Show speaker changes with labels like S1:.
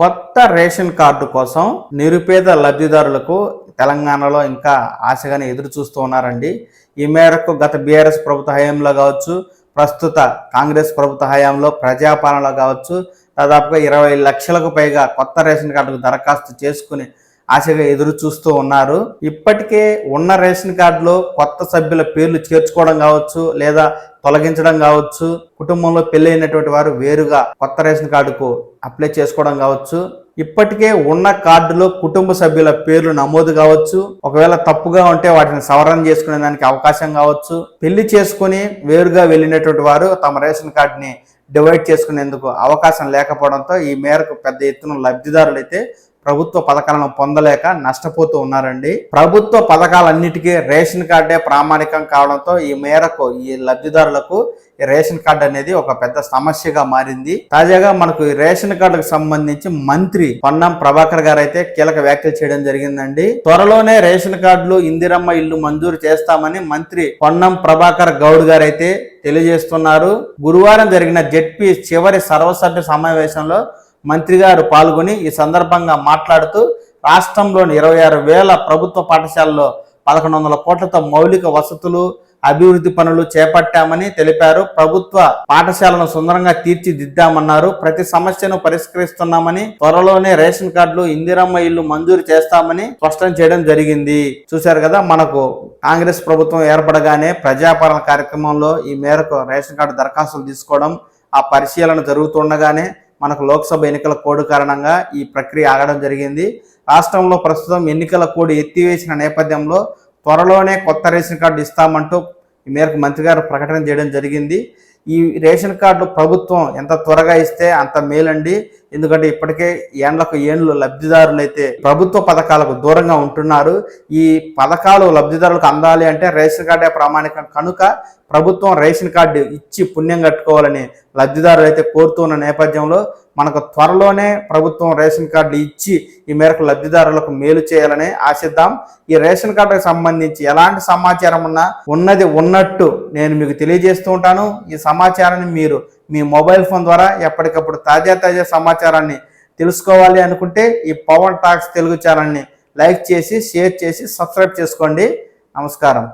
S1: కొత్త ration card కోసం నిరుపేద లబ్ధిదారులకు తెలంగాణలో ఇంకా ఆశగానే ఎదురు చూస్తూ ఉన్నారండి. ఈ మేరకు గత బీఆర్ఎస్ ప్రభుత్వ హయాంలో కావచ్చు, ప్రస్తుత కాంగ్రెస్ ప్రభుత్వ హయాంలో ప్రజాపాలనలో కావచ్చు, దాదాపుగా 20 లక్షలకు పైగా కొత్త రేషన్ కార్డుకు దరఖాస్తు చేసుకుని ఆశగా ఎదురు చూస్తూ ఉన్నారు. ఇప్పటికే ఉన్న రేషన్ కార్డులో కొత్త సభ్యుల పేర్లు చేర్చుకోవడం కావచ్చు, లేదా తొలగించడం కావచ్చు, కుటుంబంలో పెళ్ళైనటువంటి వారు వేరుగా కొత్త రేషన్ కార్డుకు అప్లై చేసుకోవడం కావచ్చు, ఇప్పటికే ఉన్న కార్డులో కుటుంబ సభ్యుల పేర్లు నమోదు కావచ్చు, ఒకవేళ తప్పుగా ఉంటే వాటిని సవరణ చేసుకునే దానికి అవకాశం కావచ్చు, పెళ్లి చేసుకుని వేరుగా వెళ్ళినటువంటి వారు తమ రేషన్ కార్డుని డివైడ్ చేసుకునేందుకు అవకాశం లేకపోవడంతో ఈ మేరకు పెద్ద ఎత్తున లబ్ధిదారులు అయితే ప్రభుత్వ పథకాలను పొందలేక నష్టపోతూ ఉన్నారండి. ప్రభుత్వ పథకాలన్నిటికీ రేషన్ కార్డే ప్రామాణికం కావడంతో ఈ మేరకు ఈ లబ్ధిదారులకు ఈ రేషన్ కార్డు అనేది ఒక పెద్ద సమస్యగా మారింది. తాజాగా మనకు ఈ రేషన్ కార్డుకు సంబంధించి మంత్రి పొన్నం ప్రభాకర్ గారు అయితే కీలక వ్యాఖ్యలు చేయడం జరిగిందండి. త్వరలోనే రేషన్ కార్డులు ఇందిరమ్మ ఇల్లు మంజూరు చేస్తామని మంత్రి పొన్నం ప్రభాకర్ గౌడ్ గారు అయితే తెలియజేస్తున్నారు. గురువారం జరిగిన జెడ్పీ చివరి సర్వసభ్య సమావేశంలో మంత్రి గారు పాల్గొని ఈ సందర్భంగా మాట్లాడుతూ రాష్ట్రంలోని 26,000 ప్రభుత్వ పాఠశాలలో 1,100 కోట్లతో మౌలిక వసతులు అభివృద్ధి పనులు చేపట్టామని తెలిపారు. ప్రభుత్వ పాఠశాలను సుందరంగా తీర్చిదిద్దామన్నారు. ప్రతి సమస్యను పరిష్కరిస్తున్నామని, త్వరలోనే రేషన్ కార్డులు ఇందిరమ్మ ఇల్లు మంజూరు చేస్తామని స్పష్టం చేయడం జరిగింది. చూశారు కదా, మనకు కాంగ్రెస్ ప్రభుత్వం ఏర్పడగానే ప్రజాపాలన కార్యక్రమంలో ఈ మేరకు రేషన్ కార్డు దరఖాస్తులు తీసుకోవడం, ఆ పరిశీలన జరుగుతుండగానే మనకు లోక్సభ ఎన్నికల కోడ్ కారణంగా ఈ ప్రక్రియ ఆగడం జరిగింది. రాష్ట్రంలో ప్రస్తుతం ఎన్నికల కోడ్ ఎత్తివేసిన నేపథ్యంలో త్వరలోనే కొత్త రేషన్ కార్డు ఇస్తామంటూ ఈ మేరకు మంత్రి గారు ప్రకటన చేయడం జరిగింది. ఈ రేషన్ కార్డు ప్రభుత్వం ఎంత త్వరగా ఇస్తే అంత మేలండి. ఎందుకంటే ఇప్పటికే ఏండ్లు లబ్ధిదారులు అయితే ప్రభుత్వ పథకాలకు దూరంగా ఉంటున్నారు. ఈ పథకాలు లబ్ధిదారులకు అందాలి అంటే రేషన్ కార్డే ప్రామాణికం కనుక ప్రభుత్వం రేషన్ కార్డు ఇచ్చి పుణ్యం కట్టుకోవాలని లబ్ధిదారులు అయితే కోరుతున్న నేపథ్యంలో మనకు త్వరలోనే ప్రభుత్వం రేషన్ కార్డు ఇచ్చి ఈ మేరకు లబ్ధిదారులకు మేలు చేయాలని ఆశిద్దాం. ఈ రేషన్ కార్డుకు సంబంధించి ఎలాంటి సమాచారం ఉన్నది ఉన్నట్టు నేను మీకు తెలియజేస్తూ ఉంటాను. ఈ సమాచారాన్ని మీరు మీ మొబైల్ ఫోన్ ద్వారా ఎప్పటికప్పుడు తాజా సమాచారాన్ని తెలుసుకోవాలి అనుకుంటే ఈ పవన్ టాక్స్ తెలుగు ఛానల్ని లైక్ చేసి, షేర్ చేసి, సబ్స్క్రైబ్ చేసుకోండి. నమస్కారం.